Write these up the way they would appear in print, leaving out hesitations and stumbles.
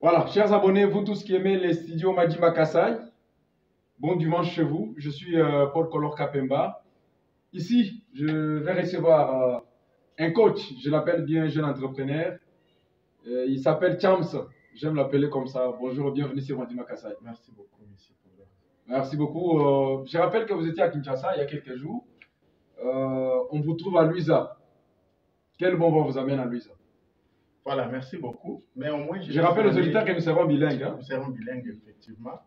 Voilà, chers abonnés, vous tous qui aimez les studios Madima Kassai, bon dimanche chez vous. Je suis Paul Color Kapemba. Ici, je vais recevoir un coach, je l'appelle bien jeune entrepreneur. Il s'appelle Chams, j'aime l'appeler comme ça. Bonjour, bienvenue sur Madima Kassai. Merci beaucoup, monsieur Paul. Merci beaucoup. Je rappelle que vous étiez à Kinshasa il y a quelques jours. On vous trouve à Luisa. Quel bon vent vous amène à Luisa? Voilà, merci beaucoup. Mais au moins, Je rappelle aux auditeurs que nous serons bilingues. Nous serons bilingues, effectivement.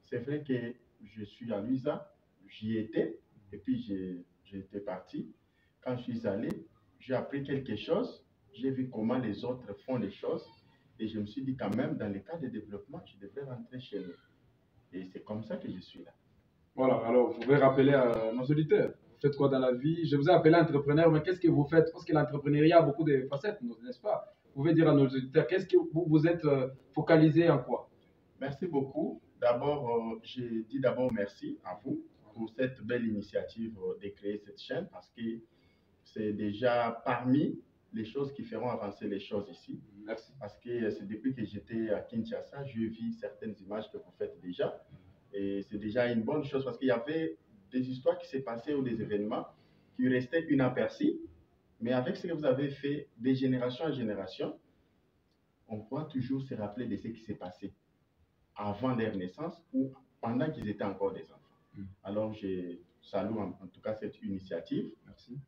C'est vrai que je suis à Luisa, j'y étais, et puis j'étais parti. Quand je suis allé, j'ai appris quelque chose, j'ai vu comment les autres font les choses, et je me suis dit quand même, dans le cas de développement, je devrais rentrer chez nous. Et c'est comme ça que je suis là. Voilà, alors vous pouvez rappeler à nos auditeurs. Vous faites quoi dans la vie? Je vous ai appelé entrepreneur, mais qu'est-ce que vous faites? Parce que l'entrepreneuriat a beaucoup de facettes, n'est-ce pas? Vous pouvez dire à nos auditeurs, qu'est-ce que vous êtes focalisé en quoi? Merci beaucoup. D'abord, j'ai dit d'abord merci à vous pour cette belle initiative de créer cette chaîne parce que c'est déjà parmi les choses qui feront avancer les choses ici. Merci. Parce que c'est depuis que j'étais à Kinshasa, je vis certaines images que vous faites déjà. Et c'est déjà une bonne chose parce qu'il y avait des histoires qui s'est passées ou des événements qui restaient inaperçus. Mais avec ce que vous avez fait de génération en génération, on pourra toujours se rappeler de ce qui s'est passé avant leur naissance ou pendant qu'ils étaient encore des enfants. Alors, je salue en tout cas cette initiative. Merci.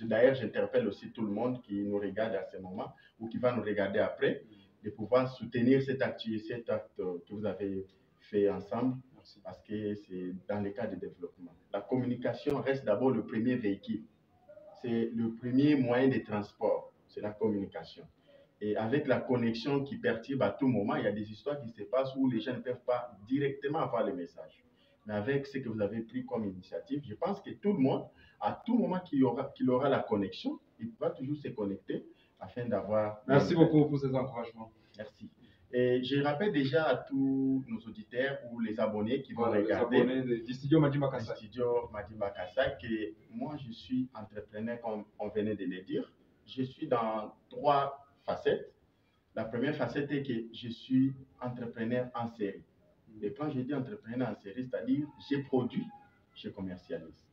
D'ailleurs, j'interpelle aussi tout le monde qui nous regarde à ce moment ou qui va nous regarder après, de pouvoir soutenir cet acte que vous avez fait ensemble. Merci. Parce que c'est dans le cadre de développement. La communication reste d'abord le premier véhicule. C'est le premier moyen de transport, c'est la communication. Et avec la connexion qui perturbe à tout moment, il y a des histoires qui se passent où les gens ne peuvent pas directement avoir le message. Mais avec ce que vous avez pris comme initiative, je pense que tout le monde, à tout moment qu'il aura la connexion, il pourra toujours se connecter afin d'avoir... Merci beaucoup pour ces encouragements. Merci. Et je rappelle déjà à tous nos auditeurs ou les abonnés qui vont regarder les abonnés du studio Madima Kassai. Que moi, je suis entrepreneur, comme on venait de le dire. Je suis dans 3 facettes. La première facette est que je suis entrepreneur en série. Et quand je dis entrepreneur en série, c'est-à-dire j'ai produit, je commercialise.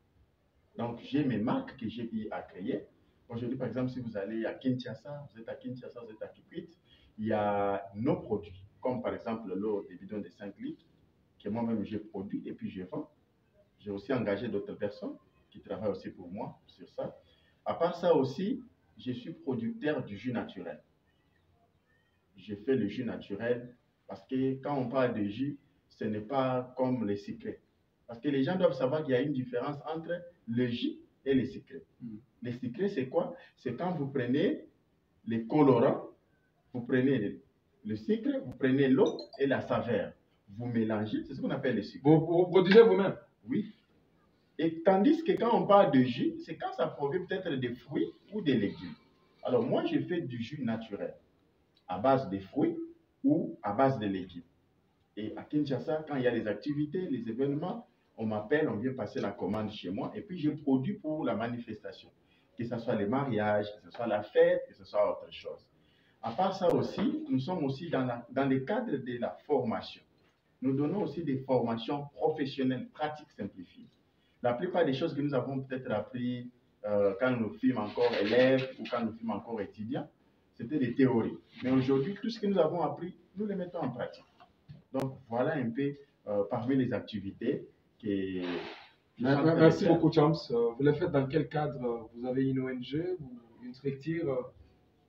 Donc j'ai mes marques que j'ai eu à créer. Aujourd'hui, par exemple, si vous allez à Kinshasa, vous êtes à Kinshasa, vous êtes à Kikwit, il y a nos produits, comme par exemple l'eau des bidons de 5 litres, que moi-même j'ai produit et puis je vends. J'ai aussi engagé d'autres personnes qui travaillent aussi pour moi sur ça. À part ça aussi, je suis producteur du jus naturel. Je fais le jus naturel parce que quand on parle de jus, ce n'est pas comme les secrets. Parce que les gens doivent savoir qu'il y a une différence entre le jus et les secrets. Les secrets, c'est quoi? C'est quand vous prenez les colorants, vous prenez le sucre, vous prenez l'eau et la saveur. Vous mélangez, c'est ce qu'on appelle le sucre. Vous produisez vous-même? Oui. Et tandis que quand on parle de jus, c'est quand ça provient peut-être des fruits ou des légumes. Alors moi, je fais du jus naturel à base de fruits ou à base de légumes. Et à Kinshasa, quand il y a les activités, les événements, on m'appelle, on vient passer la commande chez moi et puis je produis pour la manifestation. Que ce soit les mariages, que ce soit la fête, que ce soit autre chose. À part ça aussi, nous sommes aussi dans le cadre de la formation. Nous donnons aussi des formations professionnelles, pratiques, simplifiées. La plupart des choses que nous avons peut-être appris quand nous fûmes encore élèves ou quand nous fûmes encore étudiants, c'était des théories. Mais aujourd'hui, tout ce que nous avons appris, nous les mettons en pratique. Donc, voilà un peu parmi les activités que... Merci beaucoup, Chams. Vous les faites dans quel cadre? Vous avez une ONG ou une structure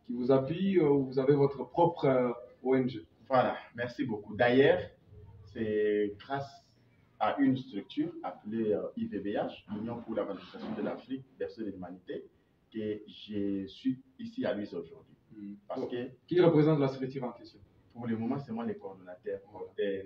qui vous appuie ou vous avez votre propre ONG? Voilà, merci beaucoup. D'ailleurs, c'est grâce à une structure appelée IVBH, Union pour la valorisation de l'Afrique, berceau de l'humanité, que je suis ici à Luisa aujourd'hui. Qui représente la structure en question? Pour le moment, c'est moi le coordonnateur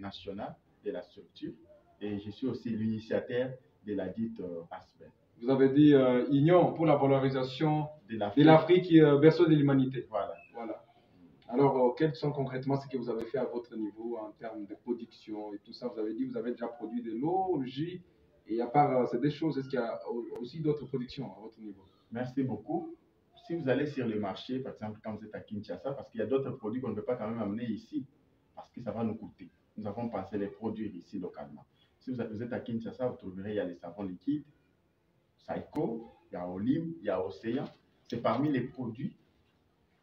national de la structure et je suis aussi l'initiateur de la dite ASBEN. Vous avez dit Union pour la valorisation de l'Afrique, berceau de l'humanité. Voilà. Alors, quels sont concrètement ce que vous avez fait à votre niveau en termes de production et tout ça? Vous avez dit que vous avez déjà produit de l'eau, le jus, et à part ces deux choses, est-ce qu'il y a aussi d'autres productions à votre niveau? Merci beaucoup. si vous allez sur le marché, par exemple, quand vous êtes à Kinshasa, parce qu'il y a d'autres produits qu'on ne peut pas quand même amener ici, parce que ça va nous coûter. Nous avons pensé les produire ici localement. Si vous êtes à Kinshasa, vous trouverez, il y a les savons liquides, Saiko, il y a Olim, il y a Océan. C'est parmi les produits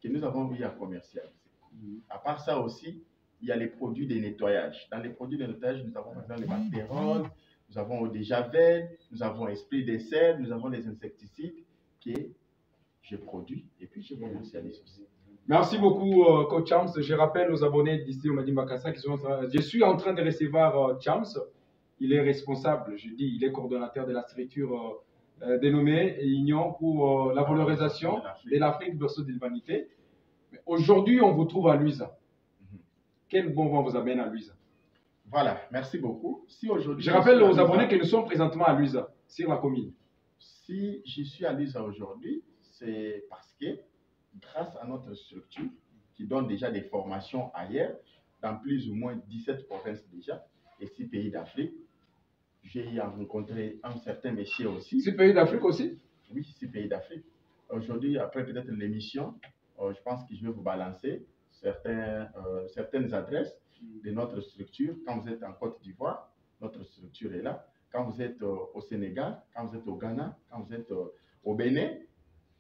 que nous avons eu à commercialiser. À part ça aussi, il y a les produits de nettoyage. Dans les produits de nettoyage, nous avons par exemple les bactéroles, nous avons eau de javel, nous avons esprit de sel, nous avons les insecticides que je produis et puis je commercialise aussi. Merci beaucoup, coach Chams. Je rappelle aux abonnés d'ici au Madimba Kassa qui sont je suis en train de recevoir Chams. Il est responsable, je dis, il est coordonnateur de la structure dénommée Union pour la valorisation de l'Afrique berceau de l'humanité. Aujourd'hui, on vous trouve à Luiza. Quel bon vent vous amène à Luiza? Voilà, merci beaucoup. Si aujourd'hui, je rappelle aux abonnés que nous sommes présentement à Luiza, sur la commune. Si je suis à Luiza aujourd'hui, c'est parce que grâce à notre structure qui donne déjà des formations ailleurs, dans plus ou moins 17 provinces déjà, et 6 pays d'Afrique, j'ai rencontré un certain monsieur aussi. 6 pays d'Afrique aussi? Oui, 6 pays d'Afrique. Aujourd'hui, après peut-être l'émission, je pense que je vais vous balancer certaines adresses de notre structure. Quand vous êtes en Côte d'Ivoire, notre structure est là. Quand vous êtes au Sénégal, quand vous êtes au Ghana, quand vous êtes au Bénin,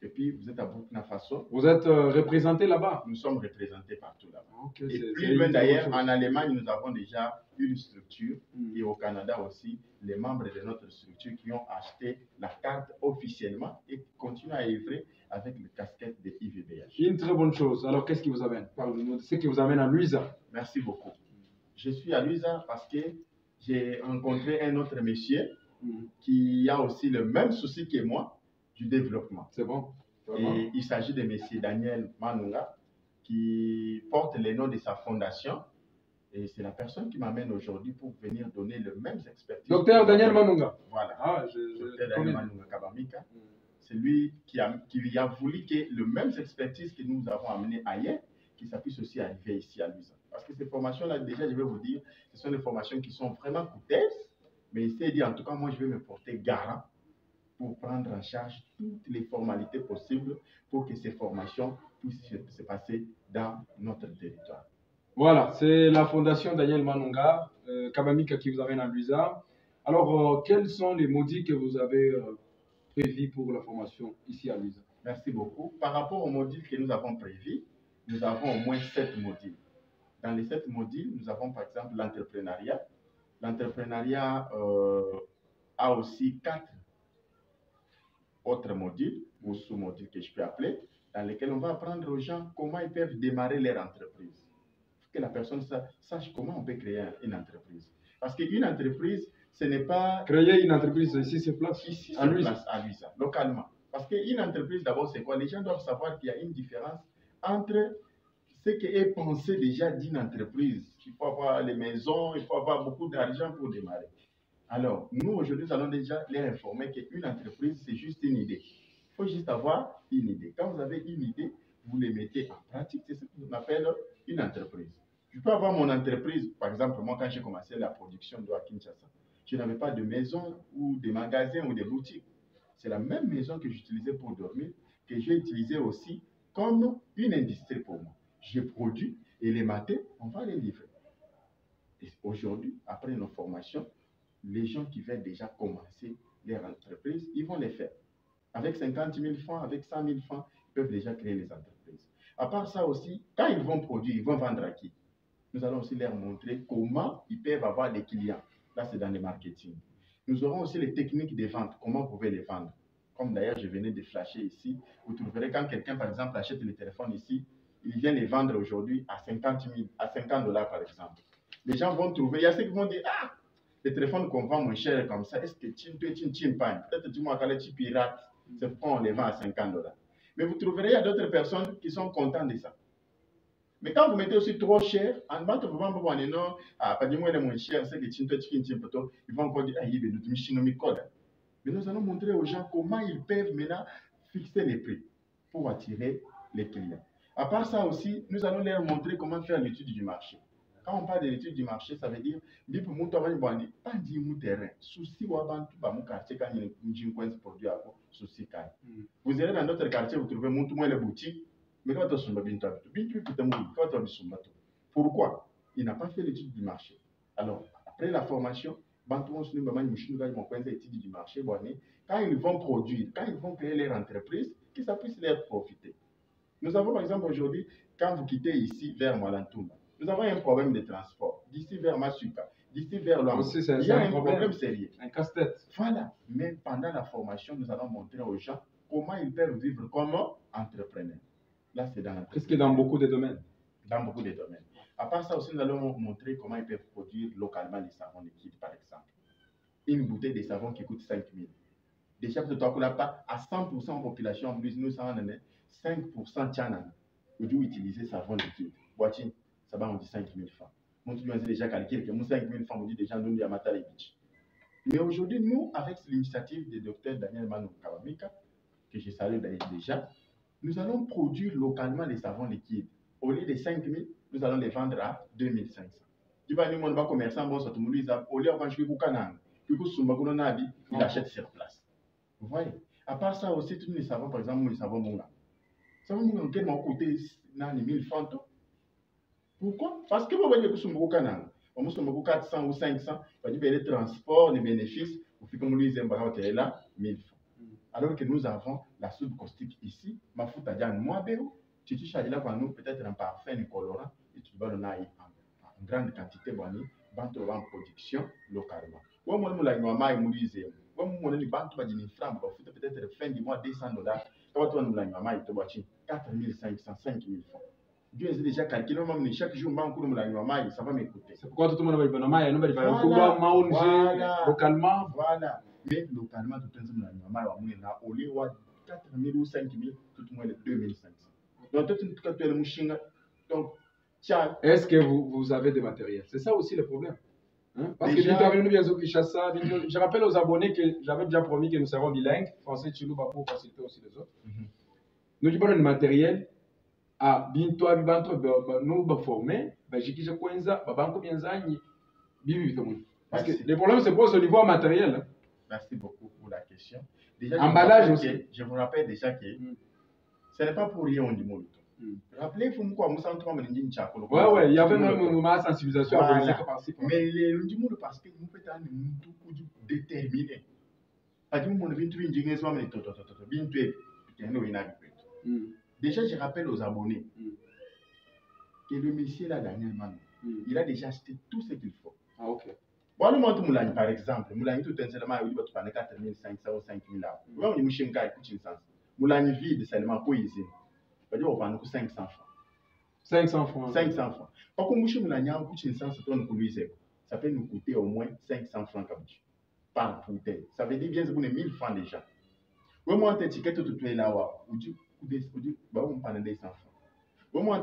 et puis vous êtes à Burkina Faso. Vous êtes représenté là-bas? Nous sommes représentés partout là-bas. Okay, et plus loin d'ailleurs, en Allemagne, nous avons déjà une structure. Et au Canada aussi, les membres de notre structure qui ont acheté la carte officiellement et qui continuent à œuvrer avec le casquette de IVBH. Une très bonne chose. Alors, qu'est-ce qui vous amène? Parlez-nous de ce qui vous amène à Luiza. Merci beaucoup. Je suis à Luiza parce que j'ai rencontré un autre monsieur qui a aussi le même souci que moi du développement. C'est bon. Et il s'agit de M. Daniel Manunga qui porte le nom de sa fondation. Et c'est la personne qui m'amène aujourd'hui pour venir donner le même expertise. Docteur Daniel Manunga. Voilà. Docteur Daniel Manunga Kabamika. C'est lui qui a voulu que le même expertise que nous avons amené ailleurs, qui s'appuie aussi à arriver ici à Luiza. Parce que ces formations-là, déjà, je vais vous dire, ce sont des formations qui sont vraiment coûteuses. Mais il s'est dit, en tout cas, moi, je vais me porter garant pour prendre en charge toutes les formalités possibles pour que ces formations puissent se passer dans notre territoire. Voilà, c'est la fondation Daniel Manunga, Kabamika qui vous amène à Luiza. Alors, quels sont les modules que vous avez prévus pour la formation ici à Luiza? Merci beaucoup. Par rapport aux modules que nous avons prévus, nous avons au moins 7 modules. Dans les 7 modules, nous avons par exemple l'entrepreneuriat. L'entrepreneuriat a aussi 4 autres modules ou sous-modules que je peux appeler, dans lesquels on va apprendre aux gens comment ils peuvent démarrer leur entreprise. Il faut que la personne sache comment on peut créer une entreprise. Parce qu'une entreprise, ce n'est pas... Créer une entreprise, ici c'est place. Ici c'est place à Luiza, localement. Parce qu'une entreprise, d'abord, c'est quoi? Les gens doivent savoir qu'il y a une différence entre ce qui est pensé déjà d'une entreprise. Il faut avoir les maisons, il faut avoir beaucoup d'argent pour démarrer. Alors, nous, aujourd'hui, nous allons déjà les informer qu'une entreprise, c'est juste une idée. Il faut juste avoir une idée. Quand vous avez une idée, vous les mettez en pratique. C'est ce qu'on appelle une entreprise. Je peux avoir mon entreprise, par exemple, moi, quand j'ai commencé la production d'eau à Kinshasa, je n'avais pas de maison ou de magasins ou de boutiques. C'est la même maison que j'utilisais pour dormir, que j'ai utilisée aussi comme une industrie pour moi. Je produis et les matins, on va les livrer. Et aujourd'hui, après nos formations, les gens qui veulent déjà commencer leur entreprise, ils vont les faire. Avec 50 000 francs, avec 100 000 francs, ils peuvent déjà créer les entreprises. À part ça aussi, quand ils vont produire, ils vont vendre à qui? Nous allons aussi leur montrer comment ils peuvent avoir des clients. Là, c'est dans le marketing. Nous aurons aussi les techniques de vente, comment vous pouvez les vendre. Comme d'ailleurs, je venais de flasher ici. Vous trouverez quand quelqu'un, par exemple, achète le téléphone ici, il vient les vendre aujourd'hui à 50 $, par exemple. Les gens vont trouver, il y a ceux qui vont dire, ah, les téléphones qu'on vend moins cher comme ça, est-ce que tu ne pas? Peut-être tu m'as tu pirates, c'est pourquoi on les vend à 50 $. Mais vous trouverez, il y a d'autres personnes qui sont contents de ça. Mais quand vous mettez aussi trop cher, en bas, vous vendez non, pas du moins les moins chers, c'est que ils vont encore dire, ah, il est mais nous allons montrer aux gens comment ils peuvent maintenant fixer les prix pour attirer les clients. À part ça aussi, nous allons leur montrer comment faire l'étude du marché. Quand on parle de l'étude du marché, ça veut dire, pas dire mon terrain, souci ou avant tout, mon quartier, quand il y a un coin de produit à quoi, souci quand. Vous allez dans notre quartier, vous trouvez mon tout moins les boutiques, mais quand on a pourquoi? Il n'a pas fait l'étude du marché. Alors, après la formation, quand ils vont produire, quand ils vont créer leur entreprise, que ça puisse leur profiter. Nous avons par exemple aujourd'hui, quand vous quittez ici vers Malantouma, nous avons un problème de transport. D'ici vers Masuka, d'ici vers Luango, il y a un problème sérieux. Un casse-tête. Voilà. Mais pendant la formation, nous allons montrer aux gens comment ils peuvent vivre comme entrepreneurs. Là, c'est dans la Presque dans beaucoup de domaines. Dans beaucoup de domaines. À part ça aussi, nous allons montrer comment ils peuvent produire localement les savons liquides, par exemple. Une bouteille de savon qui coûte 5 000. Déjà, tu n'as pas à 100% de la population, en plus, nous sommes 5% Tchanan. Vous devez utiliser savon liquide. Boîtier, ça va, on dit 5 000 francs. Moi, tu dois déjà calculer que 5 000 francs, on dit déjà, nous, il y a Matala Beach. Mais aujourd'hui, nous, avec l'initiative du docteur Daniel Manu Kawamika, que je salue déjà, nous allons produire localement les savons liquides. Au lieu de 5 000, nous allons les vendre à 2 500. Tu vas nous demander commerçant, bon, ça te dit, au lieu de vendre chez Kanang, il achète sur place. Vous voyez? À part ça aussi, tous les savons, par exemple, les savons Moula. Les savons Moula, quel m'ont coûté 1000 francs. Pourquoi? Parce que vous voyez que sur le Kanang, on a 400 ou 500, on dit les transports, les bénéfices, vous faites comme lui, ils là, 1000 francs. Alors que nous avons la soude caustique ici, ma foute à dire, moi, tu touches là pour nous, peut-être un parfum, un colorant, et tu vas le naïr en grande quantité, en production localement. Ou moi, je l'ai nommé, je l'ai dit, ou moi, je l'ai dit, peut-être fin du mois, $200. Quand on l'a nommé, il te 4 500, 5 000 francs. Dieu est déjà calculé, même chaque jour, ça va m'écouter. C'est pourquoi tout le monde va dire localement. Voilà. Mais localement, tout le monde a au lieu de 4 000 ou 5 000, tout le monde est 2 500. Donc, tout le monde donc, est-ce que vous avez des matériels? C'est ça aussi le problème. Hein? Parce déjà, que je rappelle aux abonnés que j'avais déjà promis que nous serons bilingues, français, chilou, pour faciliter aussi les autres. Nous avons du matériel. Ah, bientôt, nous former, j'ai kwenza, babanko bienzani, parce que le problème se pose au niveau matériel. Merci beaucoup pour la question. Déjà, emballage aussi. Je vous rappelle déjà que ce n'est pas pour rien on dit mon rappelez-vous quoi, nous sommes trois minutes. Ouais, il y avait même une sensibilisation à venir par-ci. Mais le dit mon parce que nous peut être déterminé. Pas du monde bien tout ingénieur soit mais tout bien tout. Déjà, je rappelle aux abonnés que le monsieur là, Daniel Manu, il a déjà acheté tout ce qu'il faut. Ah, ok. Bon, le montre Moulani, par exemple. Moulani, tout un seulement, il va te prendre 4 500 ou 5 000 là. Vous voyez, Mouchenka, écoute une sens. Moulani vide seulement pour ici. On va dire, on va nous 500 francs. 500 francs. 500 francs. Par contre, Mouché Moulani, on coûte une sens, ça peut nous coûter au moins 500 francs par bouteille. Ça veut dire bien, c'est pour 1000 francs déjà. Vous voyez, mon étiquette, tout est là, vous dites, on parle de 100 francs. Vous voyez,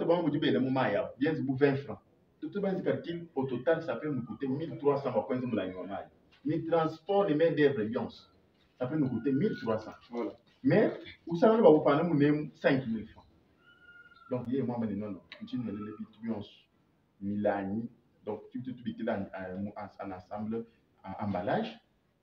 bien, c'est pour 20 francs. Tout le monde calcule, au total, ça peut nous coûter 1300 francs. Mais transport, les mains d'œuvre, ça peut nous coûter 1300. Voilà. Mais, vous savez, vous parlez 5000 francs. Donc, il y a un moment, non, tu ne les bitouillons, Milani, donc tu te en ensemble, en emballage.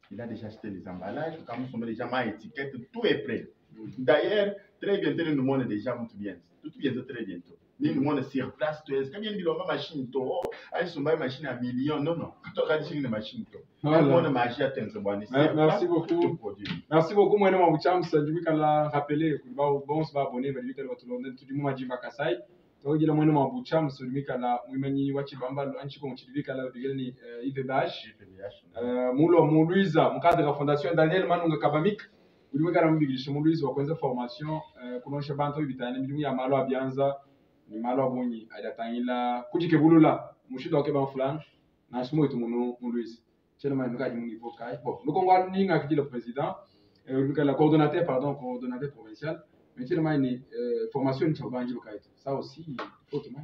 Il a déjà acheté les emballages, quand nous sommes déjà ma étiquette, tout est prêt. D'ailleurs, très bientôt, le monde est déjà tout bien. Tout bientôt, très bientôt. Ni le monde sur place, tu es. Quand il y a une machine, une machine à millions, non. Tu as une machine. Merci beaucoup. Merci beaucoup, moi, mon chum, c'est du coup, quand l'a rappelé, bon, se va abonner, mais lui, tout le monde, tout le monde, Majima Kasai. Donc, il y a mon nom, Boucham, celui qui a la Wimani Wachibamba, l'Anchikon, qui a la Vigani, IVBH. Mon Louisa, mon cadre de la fondation, Daniel Manunga Kabamik. Uli weka rambi chez mon Louisa, wa kwenza formation, kuno shabanto ibitane, mbimu ya malo abianza, ni malo abonyi, adatangila, kujike bulula, mushido wake ban fulan, na shimo itu mon Louisa. Chelo mai nuka jimu niveau kai. Bon, nous kongo ni nga kiti le président, le coordonnateur provincial. Mais tu as une formation de Chabanji Lokaito. Ça aussi, il faut que tu m'aies.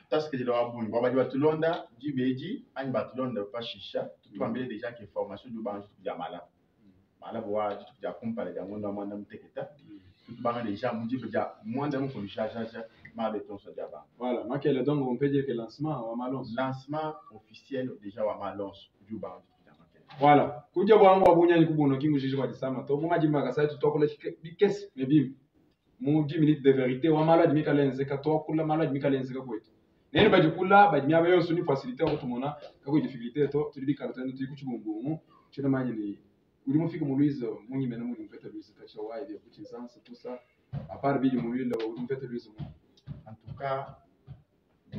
Parce que je dois vous dire, tu l'as dit, Béji, un bâtiment de Pachicha, tu vas me déjà que formation du banc de Yamala. Mala voit, tu as comparé à mon nom de Teketa. Tu vas déjà me dire, moi, d'un coup, Marathon sur Diaba. Voilà, Makele, donc on peut dire que lancement, Wamalons. Lancement officiel déjà Wamalons du Bang. Voilà, kuja bwangu wabunya ni kubono kingu jiji wa disama to buma jimba kasai to tokole bikes mebi mu 10 minutes de vérité wa malade mika lenze ka to kula malade mika lenze ka kwetu nene baji kula baji mya bayo suni facilité ko tumona ka ko difficulté to tulibi karata no tuku chibumbumu china manye ni uri mu fika mu Louise munyi mena mu mpeta Louise ka chawa ile kuti sans tout ça à part biji mu ile uri mpeta Louise en tout cas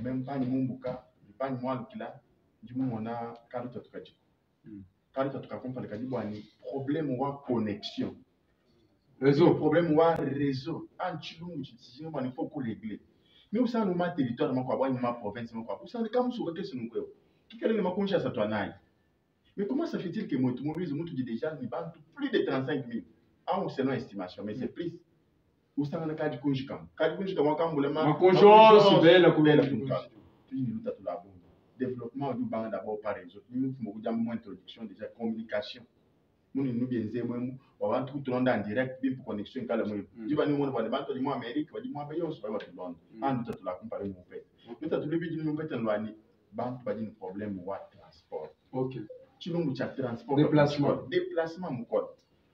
même pas ni mumbuka ni pas ni moi kila ndimu mona karuta tukaji quand tu as compris le problème ou connexion réseau problème ou réseau en chilou il faut qu'on régler mais où ça nous ma territoire moi quoi ma province moi quoi où ça comme sur que c'est nous quoi qui quel est ma conscience à toi naï mais comment ça fait-il que moi tout le monde dit déjà il va plus de 35 000 en selon estimation mais c'est plus où ça on a cadre conjugal moi quand vous le ma conjoint c'est belle la couleur tu nous tout la bombe développement du banc d'abord par réseau. Nous avons moins introduction déjà communication. Nous nous bien zémo, on va tout le monde en direct bien pour connexion quand le monde. Tu vas nous voir le banc de moi Amérique, va dire moi ben on se va tout le monde. En nous tout la comparer mon fait. Nous tout le but nous peut en loyer. Banc pas dire problème ou transport. OK. Tu nous as transport déplacement mon code.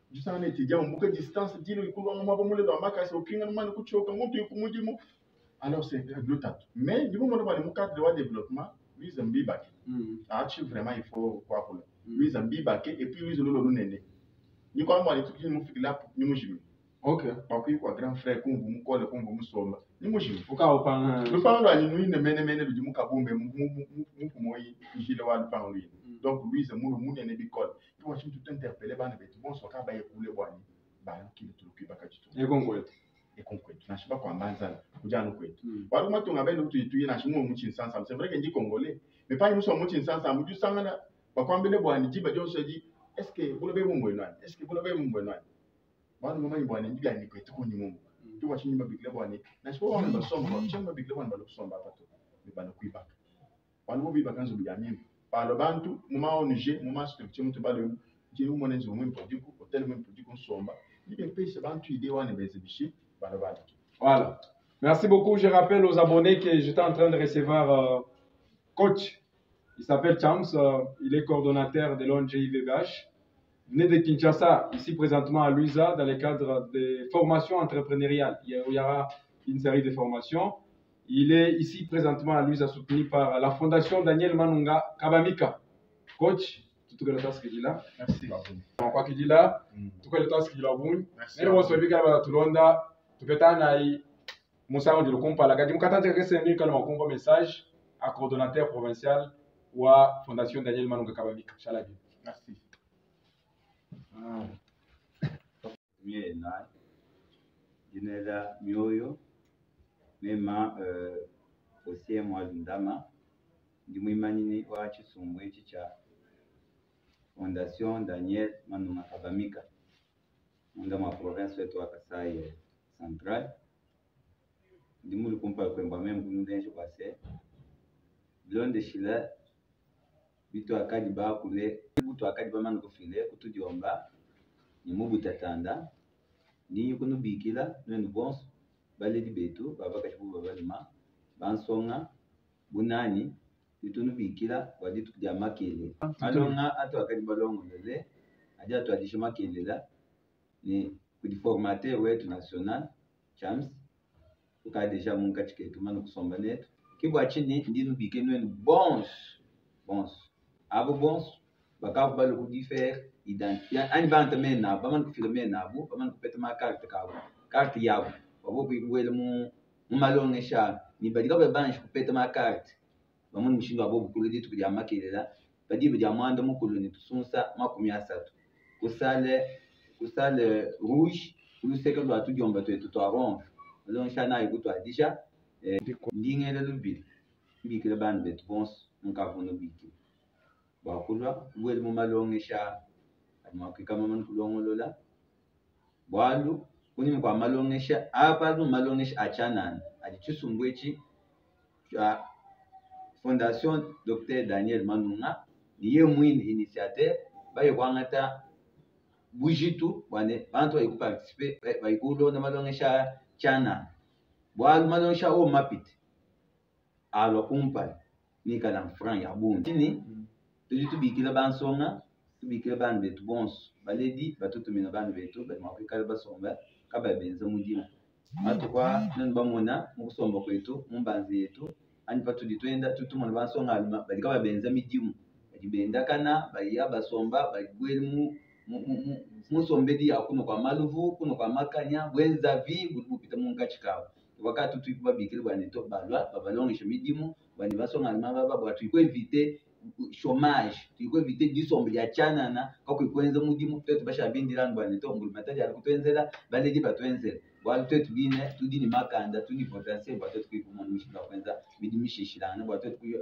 Du sang étudiant on beaucoup distance dire il coule on va me le dans ma casse au king on m'a le coup de choc on peut comme dire alors c'est le tat. Mais du moment où on va le cadre de développement lui zambi baké vraiment il faut quoi pour lui zambi baké et puis lui zolo lo nene ni quoi moi les trucs ni mo fikila ni mo jimi OK parce que quoi grand frère qu'on vous ko le qu'on vous somba ni mo jimi au cas au pan le pan là ni ne mene du mu kabombe mu pour moi jile wa le pan lui donc lui c'est mu nene bi call puis moi je tout interpeller ba na betu bon so ka ba yekule bwani ba ki tout ki baka tu et congo et concrète na shiba kwa mbanza kujana kwetu wali matu ngabele utu na shimu muchi nsansa c'est vrai que ndi congolais mais pas nous sommes muchi nsansa mu jusanga bakwambele bwani jiba jonso di est-ce que vous l'avez mon bonheur est-ce que vous l'avez mon bonheur bwana ngoma bwani ndiga ni kwetu ko ni mungu tu wachi nyimba bigile bwani na shiba wana basomba chamba bigile bwani balosomba pato ni bana kuibaka wali bo biba kanzo biyamimi par le bantu muma onuje muma structure mutu balo ndi mo nenzo mu produit ko hotel mu produit ko somba ni be pese bantu idée wana bezibishi. Voilà. Merci beaucoup. Je rappelle aux abonnés que j'étais en train de recevoir coach. Il s'appelle Chams. Il est coordonnateur de l'ONG-IVBH. Il venait de Kinshasa, ici présentement à Luisa, dans le cadre des formations entrepreneuriales. Il y aura une série de formations. Il est ici présentement à Luisa, soutenu par la Fondation Daniel Manunga Kabamika. Coach, tout le temps ce qu'il dit là. Merci. Quoi qu'il dit là, tout le temps ce qu'il a voulu. Merci. Tuketana hii musango ndilo kumpa la gadi mukatante kese ni kala makumpa message à coordonnateur provincial wa Fondation Daniel Manunga Kabamika. Shalabi. Merci. Mie na jinela mioyo mema osie mwalundama ndimwimanini wa chisumbu ichi cha Fondation Daniel Manunga Kabamika ndama province wetu wa Kasai Central ndimuli kumpa kwemba meme kundenje kwase blonde shila bitu akadi ba kule bitu akadi ba manu kufile kutudiomba ni mubu tatanda ni kunu bikila nenu bons bale di betu baba kashibu baba lima bansonga bunani bitunu bikila wadi tukja makele alonga ato akadi balongo lele aja to adisho makele la ni ku formateur wetu national Chams uka deja mun kachiketu manu kusomba netu kibwa chini ndinu bikenu bons abo bons baka balu ku diffère identité ani banta mena ba man ku filme na bu ba man ku petma carte yabo babo ku wele mu malonge sha ni badika ba banj ku petma carte ba mun mushindo abo ku ledi tu ya makelela badi bi jamanda mu kuluni tusunsa makumi asatu kusale rouge uluseke lwa tudiomba twetu to aron lon shana ikuto adisha ndingele lubili bikile ban betu bons nkavuno biki bakulwa wele mu malonge sha admakika maman kulongolola bwalu kuni kwa malonge sha apa lu malonge sha achanan adichisumbwechi ya Fondation Dr Daniel Manunga niye mwini initiateur baye kwangata bujitu wane bantu bayi participer bayi kulo na malonge sha chana Boal manosha o mapit. Alo kumpa ni kana franc ya bon. Tini tu bikila bansonga, tu bikila ban betu bons. Baledi batutu mina ban betu, ba mafika basomba kaba benza mudima. Matukwa nan bamona musomba kwetu, mumbanzi yetu, ani patu ditwenda tutu mona bansonga alma, balika ba benza midimu. Benda kana baya basomba bagwelu musombedi akuno kwa maluvu kuno kwa makanya bwenza vi bupita munkachikawa wakati tuikuba bikili bwaneto balwa babalongisha midimu bani basonga almaba bwa tuiko éviter chômage tuiko éviter disombe ya chanana kako kwenza mudimu petu basha bindira bwaneto ngul mataji alikutwenzela baledi batwenzela bwa twetu bine tudini makanda tudi potentiel bwa twetu kuikumona mishinga kwenza midimu shishilana bwa twetu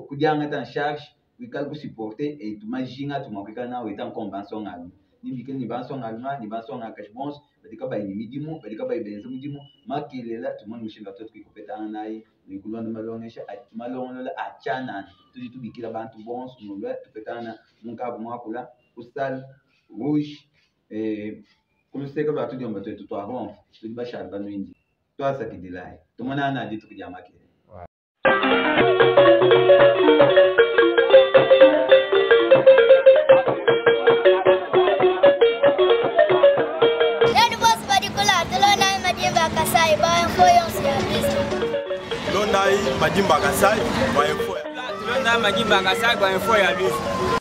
kujanga tan charge wikal ku supporter et tumajinga tumapika na weta convention ngali ni bikini ni banson ngalma ni banson ngakashbons badika ba ni midimu badika ba benzo midimu makilela tumoni mishinga toto kikopetana nayi ni kulwana malongesha malongola achana tudi tubikira bantu bons mulwe tupetana munkabu mwakula ustal rouge kuluseka ba tudi omba twetu twa ron tudi bashar banwindi twasa kidilai tumona na ditu kujamakile Londai Majimba Kasai, Londai Majimba Kasai,